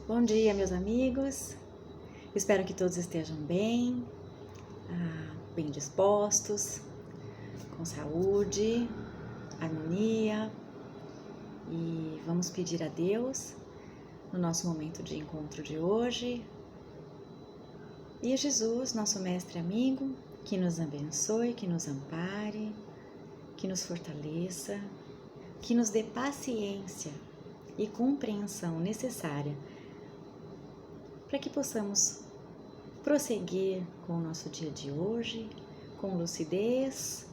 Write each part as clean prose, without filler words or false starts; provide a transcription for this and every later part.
Bom dia, meus amigos. Espero que todos estejam bem, bem dispostos, com saúde, harmonia. E vamos pedir a Deus, no nosso momento de encontro de hoje, e a Jesus, nosso mestre amigo, que nos abençoe, que nos ampare, que nos fortaleça, que nos dê paciência e compreensão necessária para que possamos prosseguir com o nosso dia de hoje, com lucidez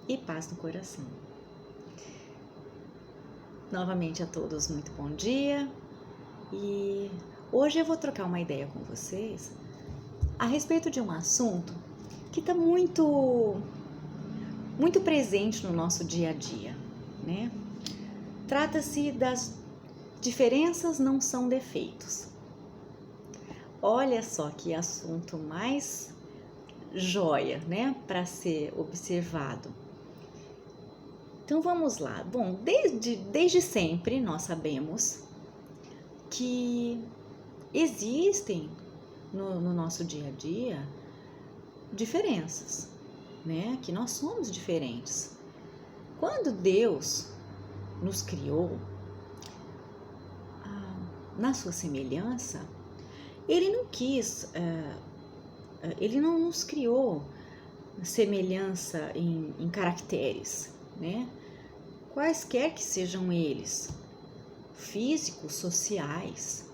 e paz no coração. Novamente a todos, muito bom dia. E hoje eu vou trocar uma ideia com vocês a respeito de um assunto que está muito presente no nosso dia a dia, né? Trata-se das diferenças não são defeitos. Olha só que assunto mais joia, né, para ser observado. Então vamos lá. Bom, desde sempre nós sabemos que existem no nosso dia a dia diferenças, né, que nós somos diferentes. Quando Deus nos criou na sua semelhança, Ele não quis, Ele não nos criou semelhança em caracteres, né? Quaisquer que sejam eles, físicos, sociais.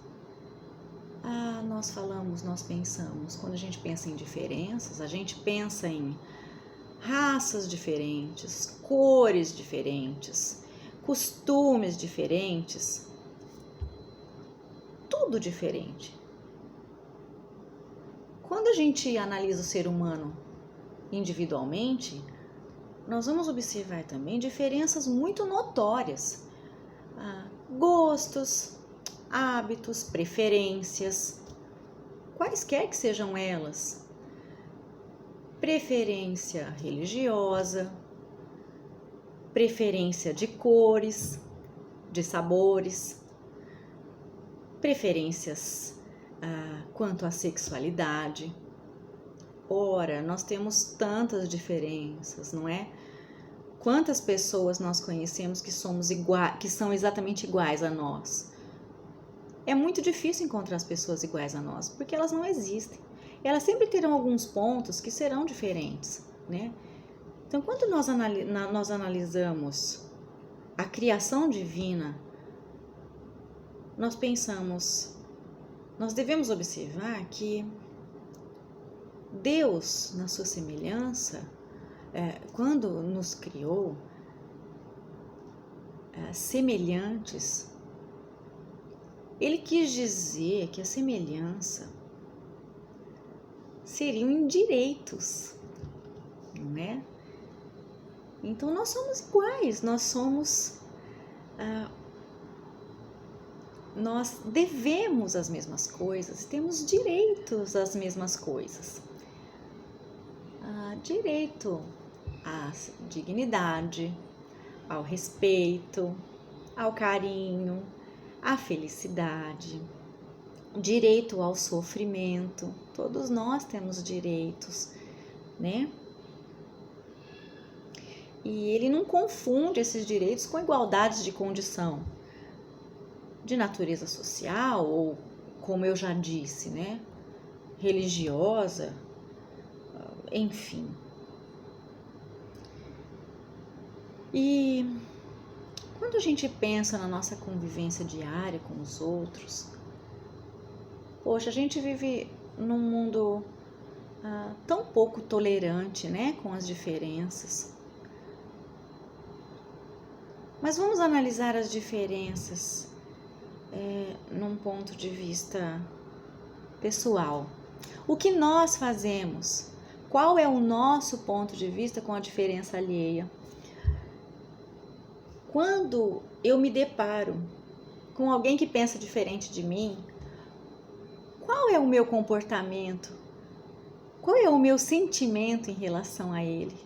Nós pensamos, quando a gente pensa em diferenças, a gente pensa em raças diferentes, cores diferentes, costumes diferentes, tudo diferente. Quando a gente analisa o ser humano individualmente, nós vamos observar também diferenças muito notórias. Gostos, hábitos, preferências, quaisquer que sejam elas. Preferência religiosa, preferência de cores, de sabores, preferências quanto à sexualidade. Ora, nós temos tantas diferenças, não é? Quantas pessoas nós conhecemos que são exatamente iguais a nós? É muito difícil encontrar as pessoas iguais a nós, porque elas não existem. Elas sempre terão alguns pontos que serão diferentes, né? Então, quando nós analisamos a criação divina, nós devemos observar que Deus, na sua semelhança, quando nos criou semelhantes, Ele quis dizer que a semelhança seriam em direitos, não é? Então nós somos iguais, nós devemos as mesmas coisas, temos direitos às mesmas coisas. Direito à dignidade, ao respeito, ao carinho, à felicidade, direito ao sofrimento. Todos nós temos direitos, né? E Ele não confunde esses direitos com igualdades de condição, de natureza social ou, como eu já disse, né, religiosa, enfim. E quando a gente pensa na nossa convivência diária com os outros, poxa, a gente vive num mundo tão pouco tolerante, né, com as diferenças. Mas vamos analisar as diferenças num ponto de vista pessoal. O que nós fazemos? Qual é o nosso ponto de vista com a diferença alheia? Quando eu me deparo com alguém que pensa diferente de mim, qual é o meu comportamento? Qual é o meu sentimento em relação a ele?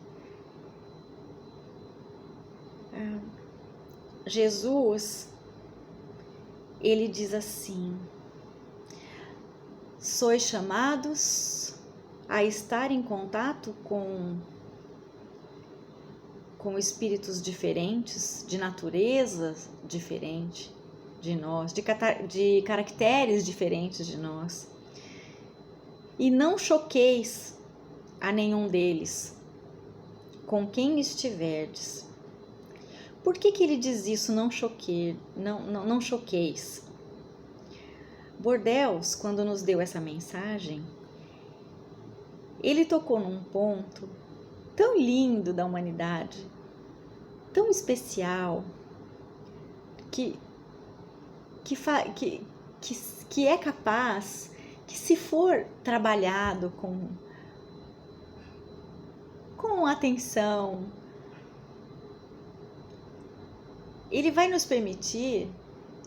Jesus, ele diz assim: sois chamados a estar em contato com espíritos diferentes, de natureza diferente de nós, de caracteres diferentes de nós. E não choqueis a nenhum deles, com quem estiverdes. Por que ele diz isso, não choqueis? Bordeaux, quando nos deu essa mensagem, ele tocou num ponto tão lindo da humanidade, tão especial, que é capaz, que se for trabalhado com atenção, ele vai nos permitir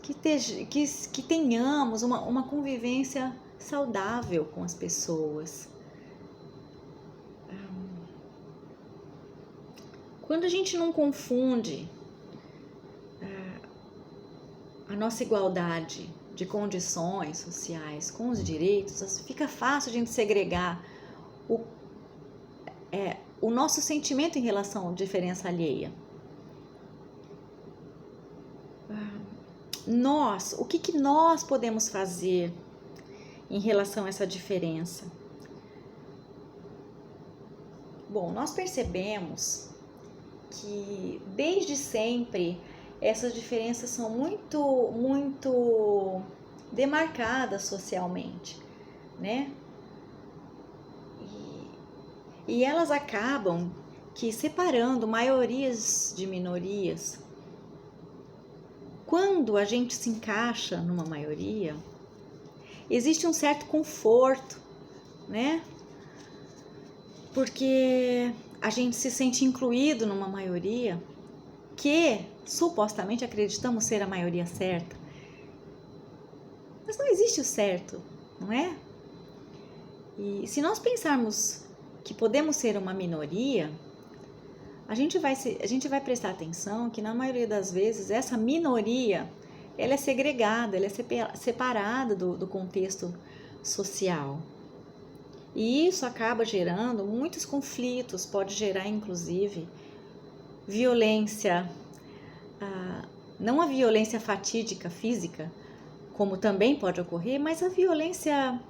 que tenhamos uma convivência saudável com as pessoas. Quando a gente não confunde a nossa igualdade de condições sociais com os direitos, fica fácil a gente segregar o nosso sentimento em relação à diferença alheia. O que nós podemos fazer em relação a essa diferença? Bom, nós percebemos que desde sempre essas diferenças são muito demarcadas socialmente, né? E elas acabam separando maiorias de minorias. Quando a gente se encaixa numa maioria, existe um certo conforto, né? Porque a gente se sente incluído numa maioria que supostamente acreditamos ser a maioria certa. Mas não existe o certo, não é? E se nós pensarmos que podemos ser uma minoria, a gente vai prestar atenção que na maioria das vezes essa minoria ela é segregada, ela é separada do contexto social. E isso acaba gerando muitos conflitos, pode gerar inclusive violência, não a violência fatídica física, como também pode ocorrer, mas a violência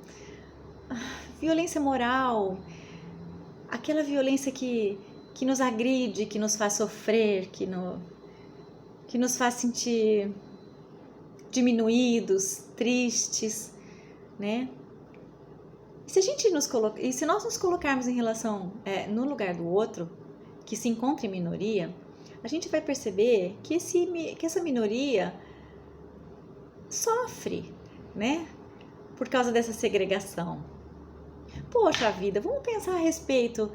moral, aquela violência que nos agride, que nos faz sofrer, que nos faz sentir diminuídos, tristes, né? E se nós nos colocarmos em relação, no lugar do outro, que se encontra em minoria, a gente vai perceber que essa minoria sofre, né? Por causa dessa segregação. Poxa vida, vamos pensar a respeito.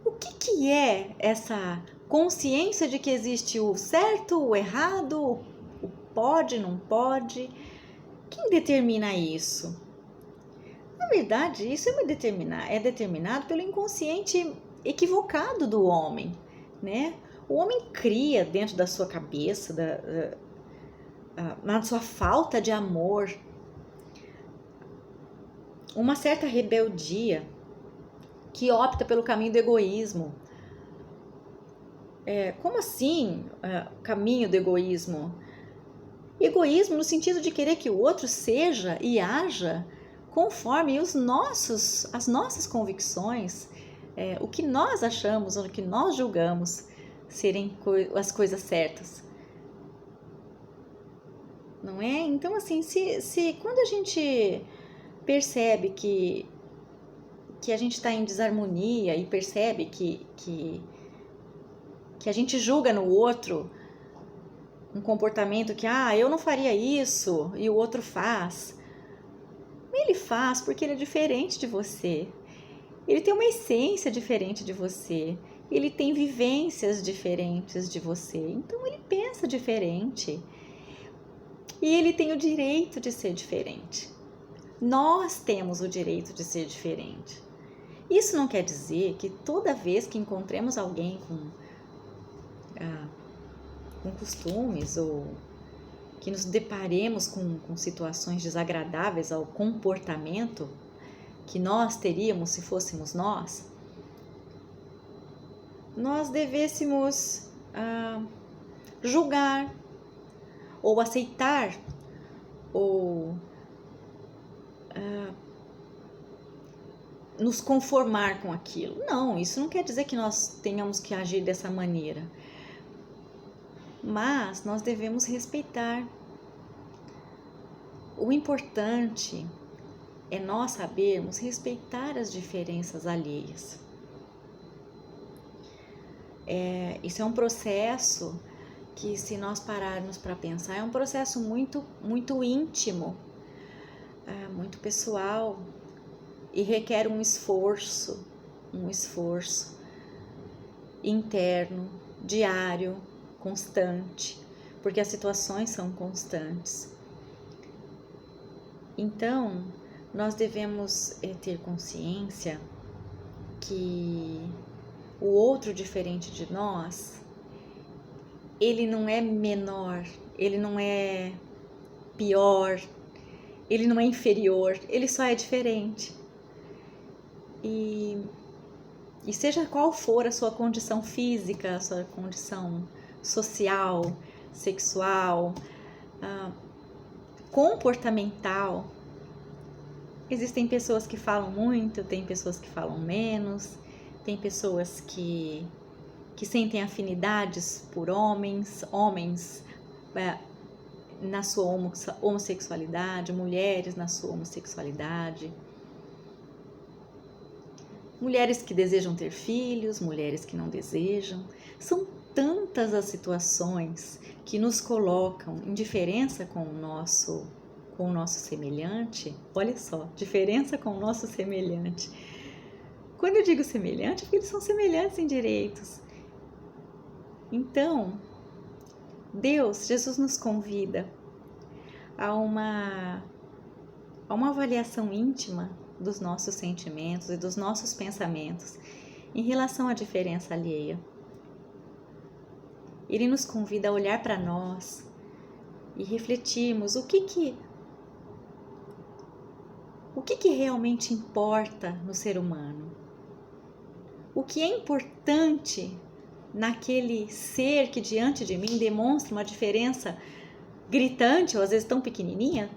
O que é essa consciência de que existe o certo, o errado, o pode, não pode? Quem determina isso? Na verdade, isso é determinado pelo inconsciente equivocado do homem, né? O homem cria dentro da sua cabeça, na sua falta de amor, uma certa rebeldia que opta pelo caminho do egoísmo. Como assim, caminho do egoísmo? Egoísmo no sentido de querer que o outro seja e haja conforme as nossas convicções, o que nós achamos, o que nós julgamos serem as coisas certas. Não é? Então, assim, se quando a gente percebe que a gente está em desarmonia e percebe que a gente julga no outro um comportamento que, eu não faria isso e o outro faz. Ele faz porque ele é diferente de você. Ele tem uma essência diferente de você. Ele tem vivências diferentes de você. Então, ele pensa diferente. E ele tem o direito de ser diferente. Nós temos o direito de ser diferente. Isso não quer dizer que toda vez que encontremos alguém com costumes ou que nos deparemos com situações desagradáveis ao comportamento que nós teríamos se fôssemos nós devêssemos julgar ou aceitar ou nos conformar com aquilo. Não, isso não quer dizer que nós tenhamos que agir dessa maneira, mas nós devemos respeitar. O importante é nós sabermos respeitar as diferenças alheias. Isso é um processo que, se nós pararmos para pensar, é um processo muito, muito íntimo, muito pessoal, e requer um esforço interno, diário, constante, porque as situações são constantes. Então, nós devemos ter consciência que o outro diferente de nós, ele não é menor, ele não é pior, ele não é inferior, ele só é diferente. E seja qual for a sua condição física, a sua condição social, sexual, comportamental, existem pessoas que falam muito, tem pessoas que falam menos, tem pessoas que sentem afinidades por homens na sua homossexualidade, mulheres na sua homossexualidade, mulheres que desejam ter filhos, mulheres que não desejam. São tantas as situações que nos colocam em diferença com o nosso semelhante. Olha só, diferença com o nosso semelhante. Quando eu digo semelhante, é porque eles são semelhantes em direitos. Então, Jesus nos convida a uma avaliação íntima dos nossos sentimentos e dos nossos pensamentos em relação à diferença alheia. Ele nos convida a olhar para nós e refletirmos o que realmente importa no ser humano. O que é importante naquele ser que diante de mim demonstra uma diferença gritante, ou às vezes tão pequenininha,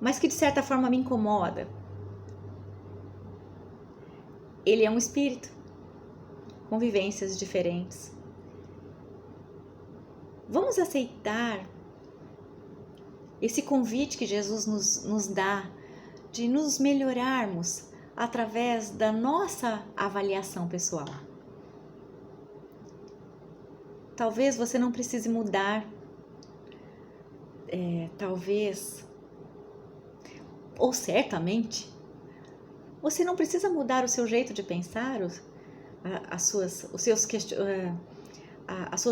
mas que de certa forma me incomoda. Ele é um espírito, com vivências diferentes. Vamos aceitar esse convite que Jesus nos dá de nos melhorarmos através da nossa avaliação pessoal. Talvez você não precise mudar, talvez, ou certamente, você não precisa mudar o seu jeito de pensar, as suas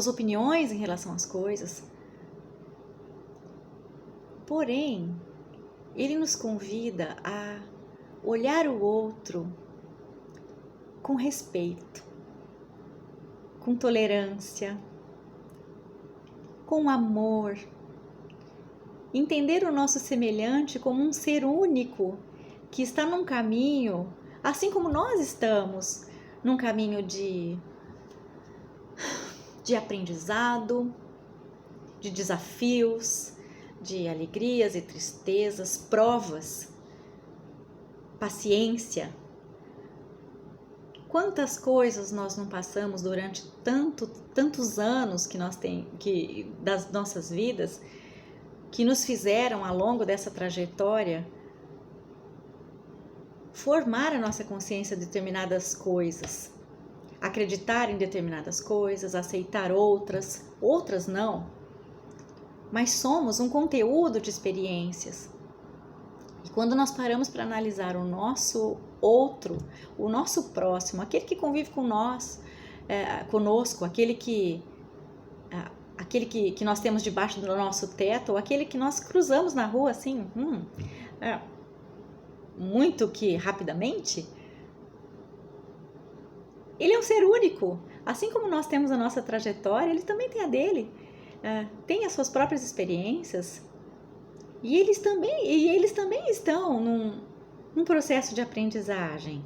opiniões em relação às coisas. Porém, ele nos convida a olhar o outro com respeito, com tolerância, com amor, entender o nosso semelhante como um ser único que está num caminho, assim como nós estamos, num caminho de aprendizado, de desafios, de alegrias e tristezas, provas, paciência. Quantas coisas nós não passamos durante tantos anos das nossas vidas, que nos fizeram, ao longo dessa trajetória, formar a nossa consciência de determinadas coisas, acreditar em determinadas coisas, aceitar outras não, mas somos um conteúdo de experiências. E quando nós paramos para analisar o nosso outro, o nosso próximo, aquele que convive conosco, aquele que nós temos debaixo do nosso teto, ou aquele que nós cruzamos na rua assim, muito que rapidamente, ele é um ser único. Assim como nós temos a nossa trajetória, ele também tem a dele. têm as suas próprias experiências e eles também estão num processo de aprendizagem.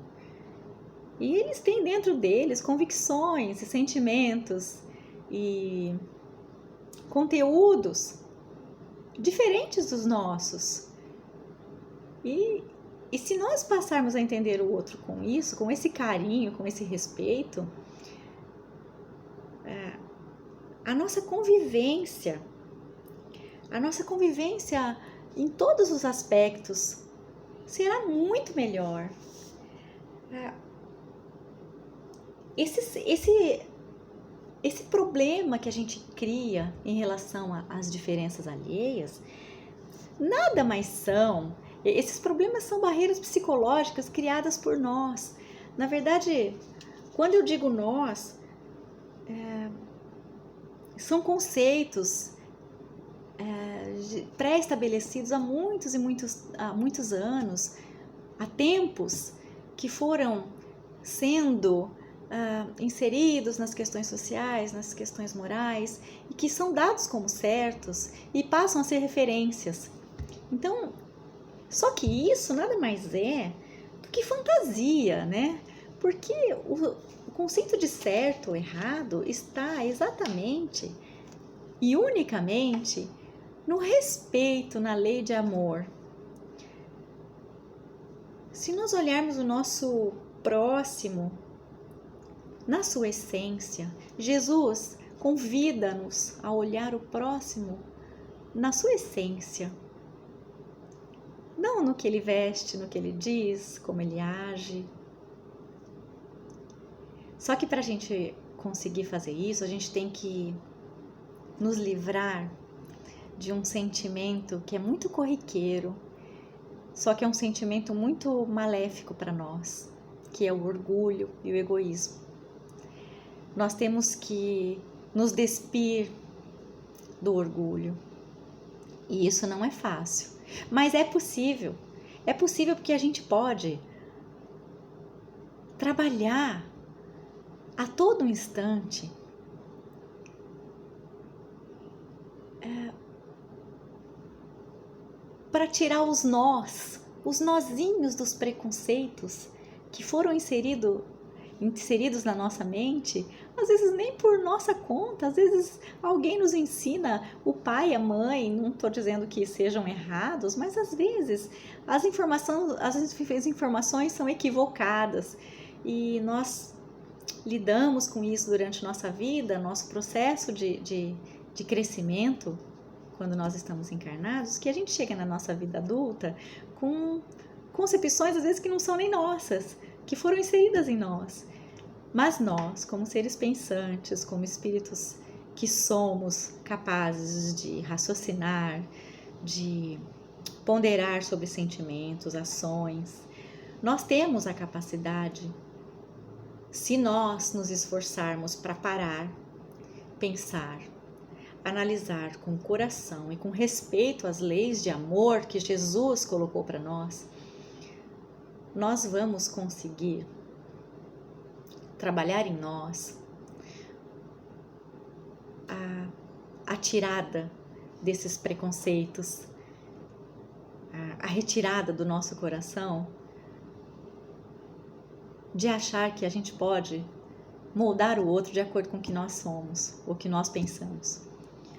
E eles têm dentro deles convicções e sentimentos e conteúdos diferentes dos nossos. E se nós passarmos a entender o outro com isso, com esse carinho, com esse respeito, a nossa convivência em todos os aspectos será muito melhor. Esse problema que a gente cria em relação às diferenças alheias, nada mais são. Esses problemas são barreiras psicológicas criadas por nós. Na verdade, quando eu digo nós, são conceitos pré-estabelecidos há muitos anos, há tempos, que foram sendo inseridos nas questões sociais, nas questões morais, e que são dados como certos e passam a ser referências. Então, só que isso nada mais é do que fantasia, né? Porque o conceito de certo ou errado está exatamente e unicamente no respeito, na lei de amor. Se nós olharmos o nosso próximo na sua essência, Jesus convida-nos a olhar o próximo na sua essência. Não no que ele veste, no que ele diz, como ele age. Só que para a gente conseguir fazer isso, a gente tem que nos livrar de um sentimento que é muito corriqueiro, só que é um sentimento muito maléfico para nós, que é o orgulho e o egoísmo. Nós temos que nos despir do orgulho. E isso não é fácil, mas é possível. É possível porque a gente pode trabalhar a todo instante para tirar os nozinhos dos preconceitos que foram inseridos na nossa mente, às vezes nem por nossa conta, às vezes alguém nos ensina, o pai, a mãe, não estou dizendo que sejam errados, mas às vezes as informações são equivocadas e nós lidamos com isso durante nossa vida, nosso processo de crescimento, quando nós estamos encarnados, que a gente chega na nossa vida adulta com concepções às vezes que não são nem nossas, que foram inseridas em nós. Mas nós, como seres pensantes, como espíritos que somos capazes de raciocinar, de ponderar sobre sentimentos, ações, nós temos a capacidade, se nós nos esforçarmos para parar, pensar, analisar com o coração e com respeito às leis de amor que Jesus colocou para nós, nós vamos conseguir trabalhar em nós a tirada desses preconceitos, a retirada do nosso coração de achar que a gente pode moldar o outro de acordo com o que nós somos, o que nós pensamos.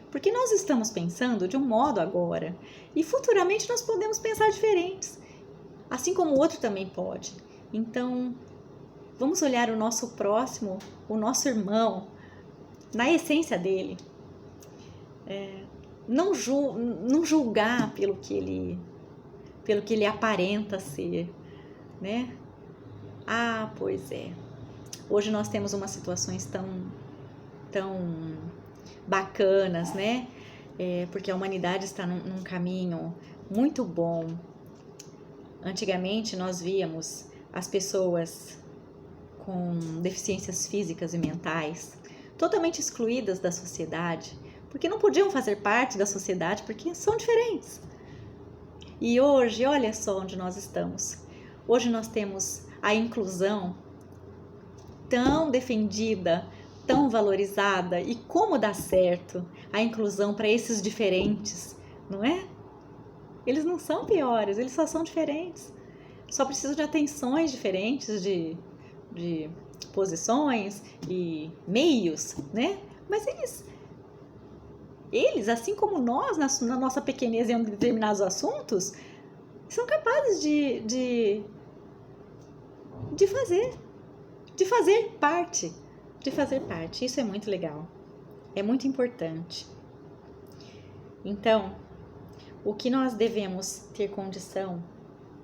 Porque nós estamos pensando de um modo agora e futuramente nós podemos pensar diferentes, assim como o outro também pode. Então, vamos olhar o nosso próximo, o nosso irmão, na essência dele. Não julgar pelo que ele aparenta ser, né? Ah, pois é. Hoje nós temos umas situações tão bacanas, né? Porque a humanidade está num caminho muito bom. Antigamente nós víamos as pessoas com deficiências físicas e mentais totalmente excluídas da sociedade, porque não podiam fazer parte da sociedade porque são diferentes. E hoje, olha só onde nós estamos. Hoje nós temos a inclusão tão defendida tão valorizada e como dá certo a inclusão para esses diferentes, não é? Eles não são piores, eles só são diferentes. Só precisam de atenções diferentes, de posições e meios, né? Mas eles, assim como nós, na nossa pequenez em determinados assuntos, são capazes de fazer parte. Isso é muito legal. É muito importante. Então, o que nós devemos ter condição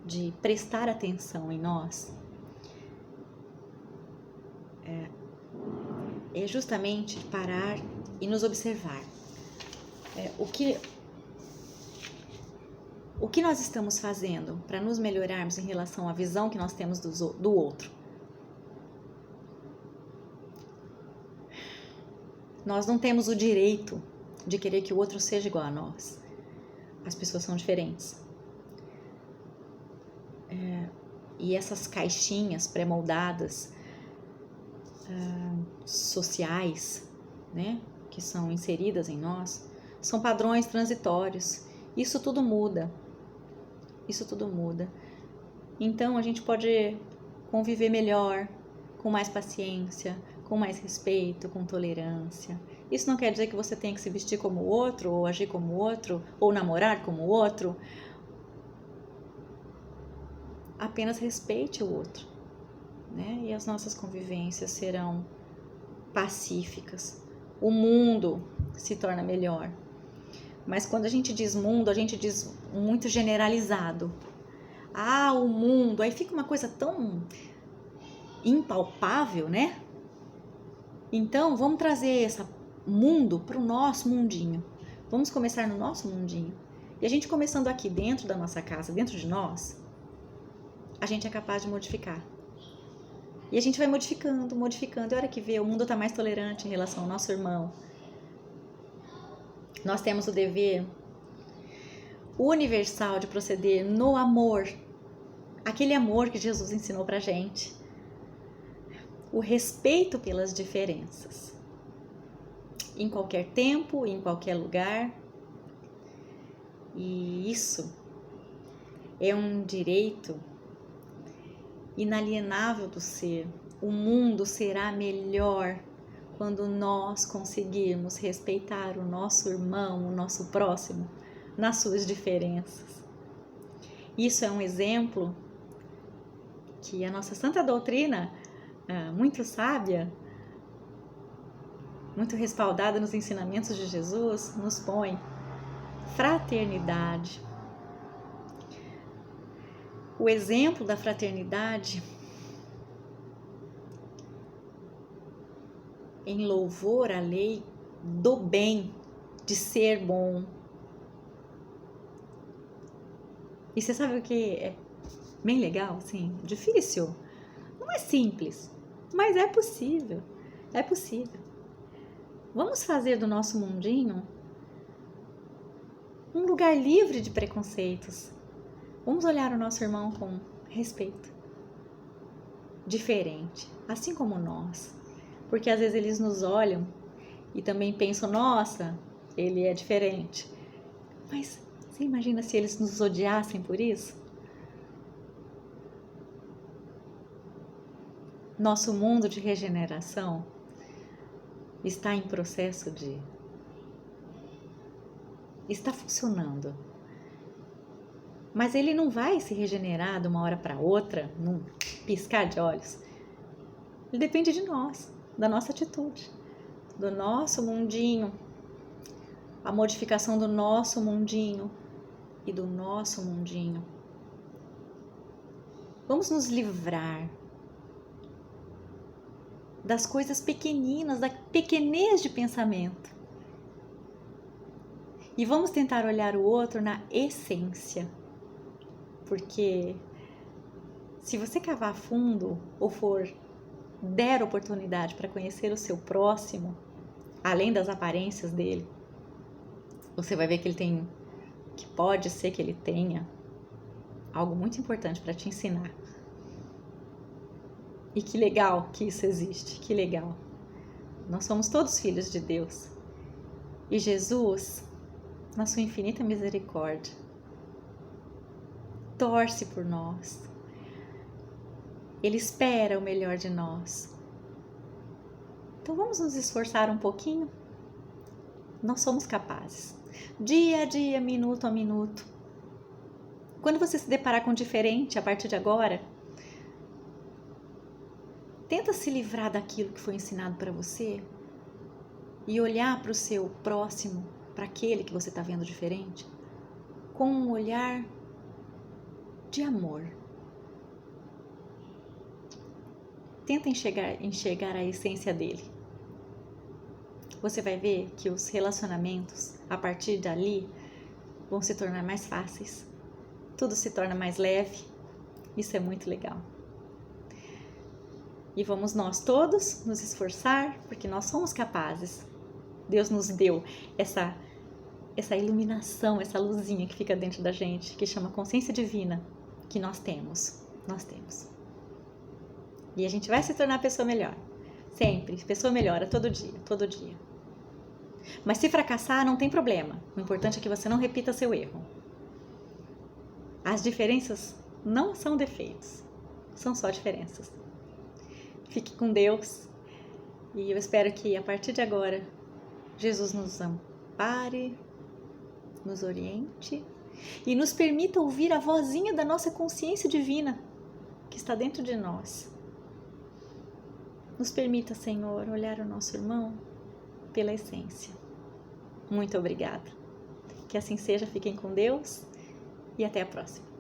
de prestar atenção em nós é justamente parar e nos observar. O que nós estamos fazendo para nos melhorarmos em relação à visão que nós temos do outro? Nós não temos o direito de querer que o outro seja igual a nós. As pessoas são diferentes. E essas caixinhas pré-moldadas sociais, né, que são inseridas em nós, são padrões transitórios. Isso tudo muda. Então a gente pode conviver melhor, com mais paciência, com mais respeito, com tolerância. Isso não quer dizer que você tenha que se vestir como o outro, ou agir como o outro, ou namorar como o outro. Apenas respeite o outro, né? E as nossas convivências serão pacíficas. O mundo se torna melhor. Mas quando a gente diz mundo, a gente diz muito generalizado. O mundo, aí fica uma coisa tão impalpável, né? Então, vamos trazer esse mundo para o nosso mundinho. Vamos começar no nosso mundinho. E a gente começando aqui dentro da nossa casa, dentro de nós, a gente é capaz de modificar. E a gente vai modificando. E a hora que vê, o mundo está mais tolerante em relação ao nosso irmão. Nós temos o dever universal de proceder no amor. Aquele amor que Jesus ensinou pra gente. O respeito pelas diferenças. Em qualquer tempo, em qualquer lugar. E isso é um direito inalienável do ser. O mundo será melhor quando nós conseguirmos respeitar o nosso irmão, o nosso próximo, nas suas diferenças. Isso é um exemplo que a nossa santa doutrina, muito sábia, muito respaldada nos ensinamentos de Jesus, nos põe. Fraternidade. O exemplo da fraternidade em louvor à lei do bem, de ser bom. E você sabe o que é bem legal, assim, difícil? Não é simples, mas é possível. É possível. Vamos fazer do nosso mundinho um lugar livre de preconceitos. Vamos olhar o nosso irmão com respeito. Diferente, assim como nós. Porque às vezes eles nos olham e também pensam, nossa, ele é diferente. Mas você imagina se eles nos odiassem por isso? Nosso mundo de regeneração está em processo está funcionando. Mas ele não vai se regenerar de uma hora para outra, num piscar de olhos. Ele depende de nós, da nossa atitude, do nosso mundinho, a modificação do nosso mundinho e do nosso mundinho. Vamos nos livrar das coisas pequeninas, da pequenez de pensamento. E vamos tentar olhar o outro na essência. Porque se você cavar fundo ou der oportunidade para conhecer o seu próximo, além das aparências dele, você vai ver que pode ser que ele tenha algo muito importante para te ensinar. E que legal que isso existe, que legal. Nós somos todos filhos de Deus. E Jesus, na sua infinita misericórdia, torce por nós. Ele espera o melhor de nós. Então vamos nos esforçar um pouquinho? Nós somos capazes. Dia a dia, minuto a minuto. Quando você se deparar com diferente a partir de agora, tenta se livrar daquilo que foi ensinado para você e olhar para o seu próximo, para aquele que você está vendo diferente, com um olhar de amor. Tenta enxergar a essência dele. Você vai ver que os relacionamentos, a partir dali, vão se tornar mais fáceis. Tudo se torna mais leve. Isso é muito legal. E vamos nós todos nos esforçar, porque nós somos capazes. Deus nos deu essa iluminação, essa luzinha que fica dentro da gente, que chama consciência divina, que nós temos. Nós temos. E a gente vai se tornar pessoa melhor. Sempre. Pessoa melhora todo dia, todo dia. Mas se fracassar, não tem problema. O importante é que você não repita seu erro. As diferenças não são defeitos. São só diferenças. Fique com Deus. E eu espero que a partir de agora, Jesus nos ampare, nos oriente e nos permita ouvir a vozinha da nossa consciência divina que está dentro de nós. Nos permita, Senhor, olhar o nosso irmão pela essência. Muito obrigada. Que assim seja, fiquem com Deus e até a próxima.